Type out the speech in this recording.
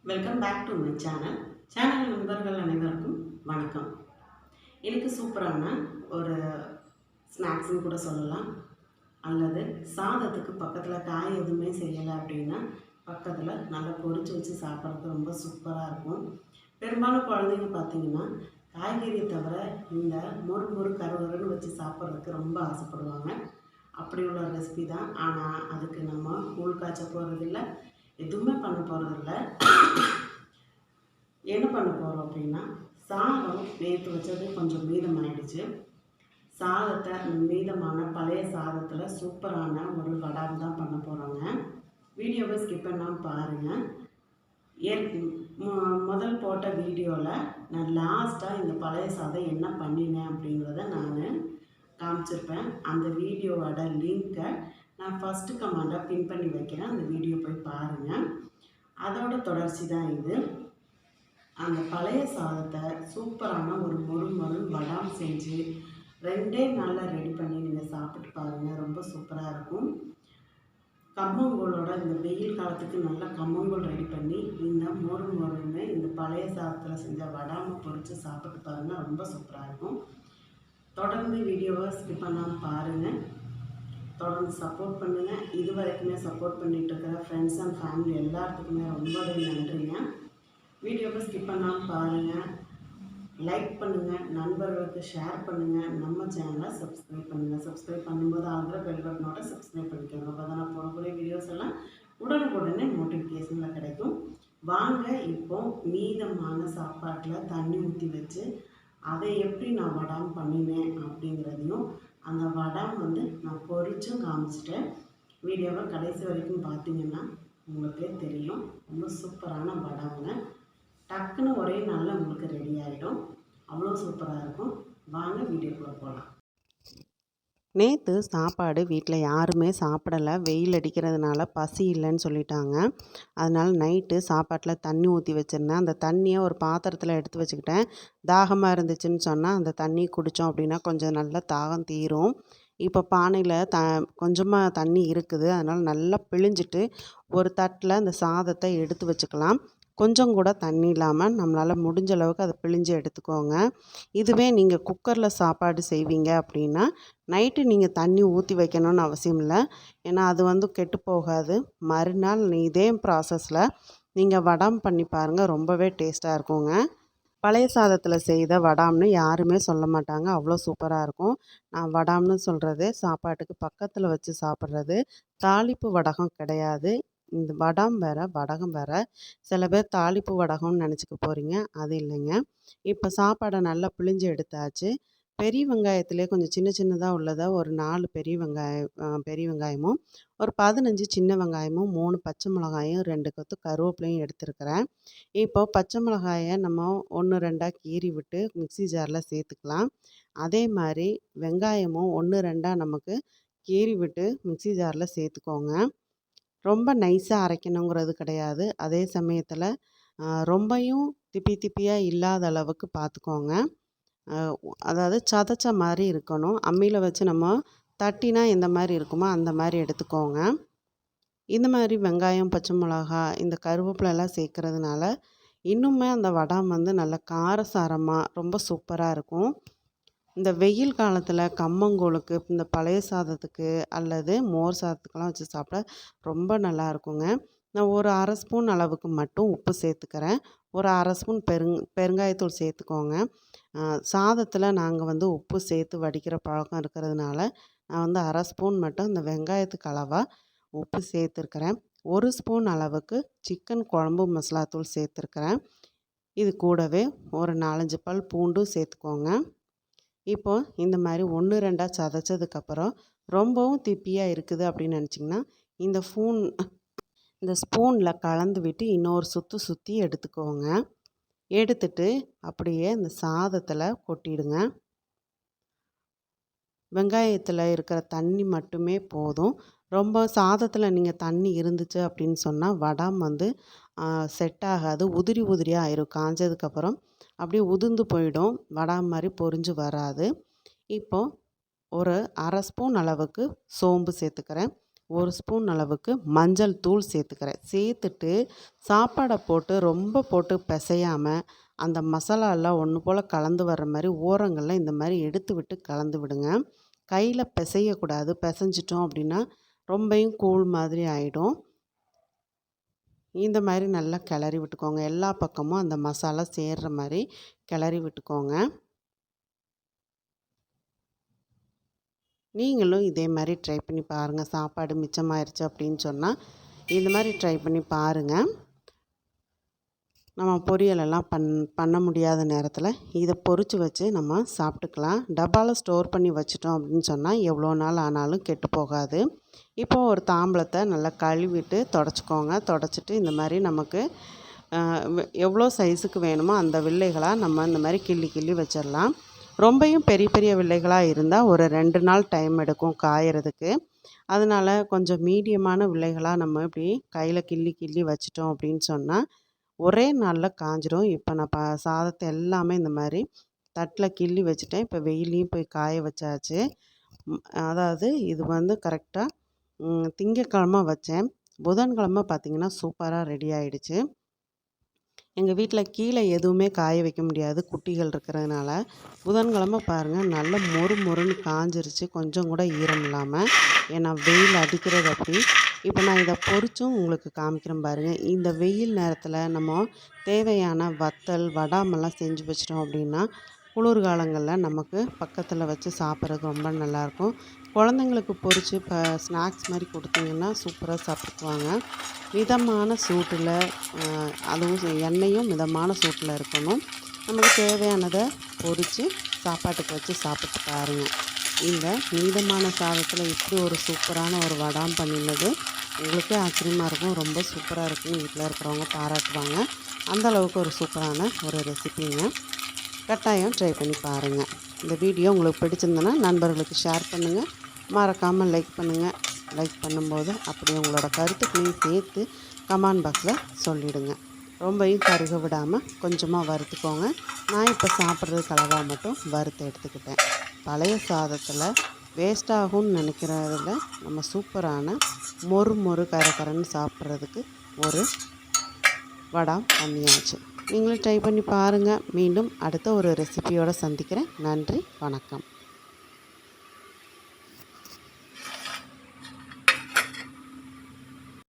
Welcome back to my channel நண்பர்கள் அனைவருக்கும் வணக்கம். எனக்கு சூப்பரான ஒரு ஸ்நாக்ஸ்னு கூட சொல்லலாம். அல்லது சாதத்துக்கு பக்கத்தில் காய் எதுவுமே செய்யலை அப்படின்னா பக்கத்தில் நல்லா பொரிச்சு வச்சு சாப்பிட்றதுக்கு ரொம்ப சூப்பராக இருக்கும். பெரும்பாலும் குழந்தைங்க பார்த்திங்கன்னா காய்கறியை தவிர இந்த மொறு கருவருன்னு வச்சு சாப்பிட்றதுக்கு ரொம்ப ஆசைப்படுவாங்க. அப்படி உள்ள ரெசிபி தான். ஆனால் அதுக்கு நம்ம கூழ் காய்ச்ச போகிறதில்ல, எதுவுமே பண்ண போகிறதில்ல. என்ன பண்ண போகிறோம் அப்படின்னா, சாதம் நேற்று வச்சது கொஞ்சம் மீதமாயிடுச்சு. சாதத்தை மீதமான பழைய சாதத்தில் சூப்பரான ஒரு வடாம் தான் பண்ண போகிறோங்க. வீடியோவை ஸ்கிப் பண்ணாமல் பாருங்கள். முதல் போட்ட வீடியோவில் நான் லாஸ்ட்டாக இந்த பழைய சாதம் என்ன பண்ணினேன் அப்படிங்கிறத நான் காமிச்சிருப்பேன். அந்த வீடியோவோட லிங்க்கை நான் ஃபஸ்ட்டு கமெண்டாக பின் பண்ணி வைக்கிறேன். அந்த வீடியோ போய் பாருங்கள். அதோட தொடர்ச்சி தான் இது. அந்த பழைய சாதத்தை சூப்பரான ஒரு மொறு வடாம் செஞ்சு 2 நாளில் ரெடி பண்ணி நீங்கள் சாப்பிட்டு பாருங்கள். ரொம்ப சூப்பராக இருக்கும். கம்மங்கூழோட இந்த வெயில் காலத்துக்கு நல்லா கம்மங்கூழ் ரெடி பண்ணி இந்த மொறுன்னு இந்த பழைய சாதத்தில் செஞ்ச வடாமை பொரித்து சாப்பிட்டு பாருங்கள். ரொம்ப சூப்பராக இருக்கும். தொடர்ந்து வீடியோவை ஸ்கிப் பண்ணாமல் பாருங்கள். தொடர்ந்து சப்போர்ட் பண்ணுங்கள். இது வரைக்குமே சப்போர்ட் பண்ணிகிட்டு இருக்கிற ஃப்ரெண்ட்ஸ் அண்ட் ஃபேமிலி எல்லாத்துக்குமே ரொம்பவே நன்றிங்க. வீடியோவை ஸ்கிப் பண்ணாமல் பாருங்கள், லைக் பண்ணுங்கள், நண்பர்களுக்கு ஷேர் பண்ணுங்கள், நம்ம சேனலை சப்ஸ்கிரைப் பண்ணுங்கள். சப்ஸ்கிரைப் பண்ணும்போது ஆகிற பெல் பட்டனோட சப்ஸ்கிரைப் பண்ணிக்கோங்க. அப்போ தான் நான் போடக்கூடிய வீடியோஸ் எல்லாம் உடனுக்குடனே நோட்டிஃபிகேஷனில் கிடைக்கும். வாங்க இப்போ மீதமான சாப்பாட்டில் தண்ணி ஊற்றி வச்சு அதை எப்படி நான் வடாம் பண்ணினேன் அப்படிங்கிறதையும் அந்த வடாம் நான் பொரிச்சும் காமிச்சிட்டேன். வீடியோவை கடைசி வரைக்கும் பார்த்தீங்கன்னா உங்களுக்கே தெரியும். ரொம்ப சூப்பரான வடாங்க. டக்குன்னு ஒரே நாளில் உங்களுக்கு ரெடி ஆகிடும். அவ்வளோ சூப்பராக இருக்கும். வாங்க வீடியோக்குள்ளே போகலாம். நேற்று சாப்பாடு வீட்டில் யாருமே சாப்பிடலை. வெயில் அடிக்கிறதுனால பசி இல்லைன்னு சொல்லிட்டாங்க. அதனால் நைட்டு சாப்பாட்டில் தண்ணி ஊற்றி வச்சுருந்தேன். அந்த தண்ணியை ஒரு பாத்திரத்தில் எடுத்து வச்சுக்கிட்டேன். தாகமாக இருந்துச்சுன்னு சொன்னால் அந்த தண்ணி குடித்தோம் அப்படின்னா கொஞ்சம் நல்லா தாகம் தீரும். இப்போ பானையில் கொஞ்சமாக தண்ணி இருக்குது. அதனால் நல்லா பிழிஞ்சிட்டு ஒரு தட்டில் அந்த சாதத்தை எடுத்து வச்சுக்கலாம். கொஞ்சம் கூட தண்ணி இல்லாமல் நம்மளால் முடிஞ்ச அளவுக்கு அதை பிழிஞ்சு எடுத்துக்கோங்க. இதுவே நீங்கள் குக்கரில் சாப்பாடு செய்வீங்க அப்படின்னா நைட்டு நீங்கள் தண்ணி ஊற்றி வைக்கணும்னு அவசியம் இல்லை. ஏன்னா அது கெட்டு போகாது. மறுநாள் இதே ப்ராசஸில் நீங்கள் வடாம் பண்ணி பாருங்கள். ரொம்பவே டேஸ்ட்டாக இருக்குங்க. பழைய சாதத்தில் செய்த வடாம்னு யாருமே சொல்ல மாட்டாங்க. அவ்வளோ சூப்பராக இருக்கும். நான் வடாம்னு சொல்கிறது சாப்பாட்டுக்கு பக்கத்தில் வச்சு சாப்பிட்றது. தாளிப்பு வடகம் கிடையாது. இந்த வடாம் வேறு, வடகம் வேறு. சில பேர் தாளிப்பு வடகம்னு நினச்சிக்க போகிறீங்க. அது இல்லைங்க. இப்போ சாப்பாடை நல்லா பிழிஞ்சு எடுத்தாச்சு. பெரிய வெங்காயத்திலே கொஞ்சம் சின்ன சின்னதாக உள்ளதை ஒரு 4 பெரிய வெங்காயமும், ஒரு 15 சின்ன வெங்காயமும், 3 பச்சை மிளகாயும், 2 கொத்து கருவேப்பிலையும் எடுத்துருக்கிறேன். இப்போ பச்சை மிளகாயை நம்ம 1, 2ஆக கீறி விட்டு மிக்ஸி ஜாரில் சேர்த்துக்கலாம். அதே மாதிரி வெங்காயமும் 1, 2ஆக நமக்கு கீறி விட்டு மிக்ஸி ஜாரில் சேர்த்துக்கோங்க. ரொம்ப நைஸாக அரைக்கணுங்கிறது கிடையாது. அதே சமயத்தில் ரொம்பவும் திப்பி திப்பியாக இல்லாத அளவுக்கு பார்த்துக்கோங்க. அதாவது சதைச்ச மாதிரி இருக்கணும். அம்மியில் வச்சு நம்ம தட்டினா எந்த மாதிரி இருக்குமோ அந்த மாதிரி எடுத்துக்கோங்க. இந்த மாதிரி வெங்காயம், பச்சை மிளகா, இந்த கருவேப்பிலெல்லாம் சேர்க்கறதுனால இன்னுமே அந்த வடாம் நல்லா காரசாரமாக ரொம்ப சூப்பராக இருக்கும். இந்த வெயில் காலத்தில் கம்மங்கூழுக்கு, இந்த பழைய சாதத்துக்கு அல்லது மோர் சாதத்துக்கெல்லாம் வச்சு சாப்பிட ரொம்ப நல்லா இருக்குங்க. நான் ஒரு 1/2 ஸ்பூன் அளவுக்கு மட்டும் உப்பு சேர்த்துக்கிறேன். ஒரு 1/2 ஸ்பூன் பெருங்காயத்தூள் சேர்த்துக்கோங்க. சாதத்தில் நாங்கள் உப்பு சேர்த்து வடிக்கிற பழக்கம் இருக்கிறதுனால நான் 1/2 ஸ்பூன் மட்டும் இந்த வெங்காயத்துக்கு அளவாக உப்பு சேர்த்துருக்கிறேன். 1 ஸ்பூன் அளவுக்கு சிக்கன் குழம்பு மசாலாத்தூள் சேர்த்துருக்கிறேன். இது கூடவே ஒரு 4, 5 பல் பூண்டும் சேர்த்துக்கோங்க. இப்போ இந்த மாதிரி 1, 2ஆக சதைச்சதுக்கப்புறம் ரொம்பவும் திப்பியாக இருக்குது அப்படின்னு நினச்சிங்கன்னா இந்த ஸ்பூனில் கலந்து விட்டு இன்னொரு சுற்றி எடுத்துக்கோங்க. எடுத்துட்டு அப்படியே இந்த சாதத்தில் கொட்டிடுங்க. வெங்காயத்தில் இருக்கிற தண்ணி மட்டுமே போதும். ரொம்ப சாதத்தில் நீங்கள் தண்ணி இருந்துச்சு அப்படின்னு சொன்னால் வடாம் செட் ஆகாது. உதிரி உதிரியாக ஆயிரும். காஞ்சதுக்கப்புறம் அப்படியே உதிர்ந்து போயிடும். வடாம் மாதிரி பொரிஞ்சு வராது. இப்போ ஒரு 1/2 ஸ்பூன் அளவுக்கு சோம்பு சேர்த்துக்கிறேன். 1 ஸ்பூன் அளவுக்கு மஞ்சள் தூள் சேர்த்துக்கிறேன். சேர்த்துட்டு சாப்பாடை போட்டு ரொம்ப போட்டு பிசையாமல் அந்த மசாலாலாம் ஒன்று போல் கலந்து வர்ற மாதிரி ஓரங்களில் இந்த மாதிரி எடுத்து விட்டு கலந்து விடுங்க. கையில் பிசையக்கூடாது. பிசைஞ்சிட்டோம் அப்படின்னா ரொம்பவும் கூழ் மாதிரி ஆகிடும். இந்த மாதிரி நல்லா கிளறி விட்டுக்கோங்க. எல்லா பக்கமும் அந்த மசாலா சேர்கிற மாதிரி கிளறி விட்டுக்கோங்க. நீங்களும் இதே மாதிரி ட்ரை பண்ணி பாருங்கள். சாப்பாடு மிச்சமாயிருச்சு அப்படின்னு சொன்னால் இந்த மாதிரி ட்ரை பண்ணி பாருங்கள். நம்ம பொரியலெல்லாம் பண்ண முடியாத நேரத்தில் இதை பொரித்து வச்சு நம்ம சாப்பிட்டுக்கலாம். டப்பாவில் ஸ்டோர் பண்ணி வச்சிட்டோம் அப்படின்னு சொன்னால் எவ்வளோ நாள் ஆனாலும் கெட்டு போகாது. இப்போது ஒரு தாம்பலத்தை நல்லா கழுவிட்டு தொடச்சிக்கோங்க. தொடச்சிட்டு இந்த மாதிரி நமக்கு எவ்வளோ சைஸுக்கு வேணுமோ அந்த வில்லைகளாக நம்ம இந்த மாதிரி கிள்ளி கிள்ளி வச்சிடலாம். ரொம்பவும் பெரிய பெரிய வில்லைகளாக இருந்தால் ஒரு 2 நாள் டைம் எடுக்கும் காயறதுக்கு. அதனால் கொஞ்சம் மீடியமான வில்லைகளாக நம்ம இப்படி கையில் கிள்ளி கிள்ளி வச்சிட்டோம் அப்படின்னு சொன்னால் ஒரே நாளில் காஞ்சிடும். இப்போ நான் சாதத்தை எல்லாமே இந்த மாதிரி தட்டில் கிள்ளி வச்சுட்டேன். இப்போ வெயிலையும் போய் காய வச்சாச்சு. அதாவது இது வந்து கரெக்டாக திங்கக்கிழமை வச்சேன். புதன்கிழமை பார்த்திங்கன்னா சூப்பராக ரெடி ஆகிடுச்சு. எங்கள் வீட்டில் கீழே எதுவுமே காய வைக்க முடியாது குட்டிகள் இருக்கிறதுனால. புதன்கிழமை பாருங்கள் நல்ல மொறு மொறுன்னு காஞ்சிருச்சு, கொஞ்சம் கூட ஈரம் இல்லாமல். ஏன்னா வெயில் அடிக்கிறது அப்படி. இப்போ நான் இதை பொரிச்சும் உங்களுக்கு காமிக்கிறேன் பாருங்கள். இந்த வெயில் நேரத்தில் நம்ம தேவையான வத்தல் வடாமெல்லாம் செஞ்சு வச்சிட்டோம் அப்படின்னா குளிர்காலங்களில் நமக்கு பக்கத்தில் வச்சு சாப்பிட்றதுக்கு ரொம்ப நல்லாயிருக்கும். குழந்தைங்களுக்கு பொரித்து இப்போ ஸ்நாக்ஸ் மாதிரி கொடுத்தீங்கன்னா சூப்பராக சாப்பிட்டுக்குவாங்க. மிதமான சூட்டில் அதுவும் எண்ணெயும் மிதமான சூட்டில் இருக்கணும். நமக்கு தேவையானதை பொரித்து சாப்பாட்டுக்கு வச்சு சாப்பிட்டு பாருங்கள். இந்த மிதமான சாதத்தில் இப்படி ஒரு சூப்பரான ஒரு வடாம் பண்ணினது உங்களுக்கே ஆச்சரியமாக இருக்கும். ரொம்ப சூப்பராக இருக்கும். வீட்டில் இருக்கிறவங்க பாராட்டுவாங்க. அந்தளவுக்கு ஒரு சூப்பரான ஒரு ரெசிபிங்க. கட்டாயம் ட்ரை பண்ணி பாருங்கள். இந்த வீடியோ உங்களுக்கு பிடிச்சிருந்தனா நண்பர்களுக்கு ஷேர் பண்ணுங்கள். மறக்காமல் லைக் பண்ணுங்கள். லைக் பண்ணும்போது அப்படியே உங்களோட கருத்துக்களையும் சேர்த்து கமெண்ட் பாக்ஸில் சொல்லிவிடுங்க. ரொம்பவும் கருக விடாமல் கொஞ்சமாக வறுத்துக்கோங்க. நான் இப்போ சாப்பிட்றதுக்கு அளவாக மட்டும் வறுத்து எடுத்துக்கிட்டேன். பழைய சாதத்தில் வேஸ்ட் ஆகும்னு நினைக்கிறதில்ல, நம்ம சூப்பரான மொறு மொறு கரன்னு சாப்பிட்றதுக்கு ஒரு வடாம் பண்ணியாச்சு. நீங்களும் ட்ரை பண்ணி பாருங்கள். மீண்டும் அடுத்த ஒரு ரெசிபியோடு சந்திக்கிறேன். நன்றி, வணக்கம்.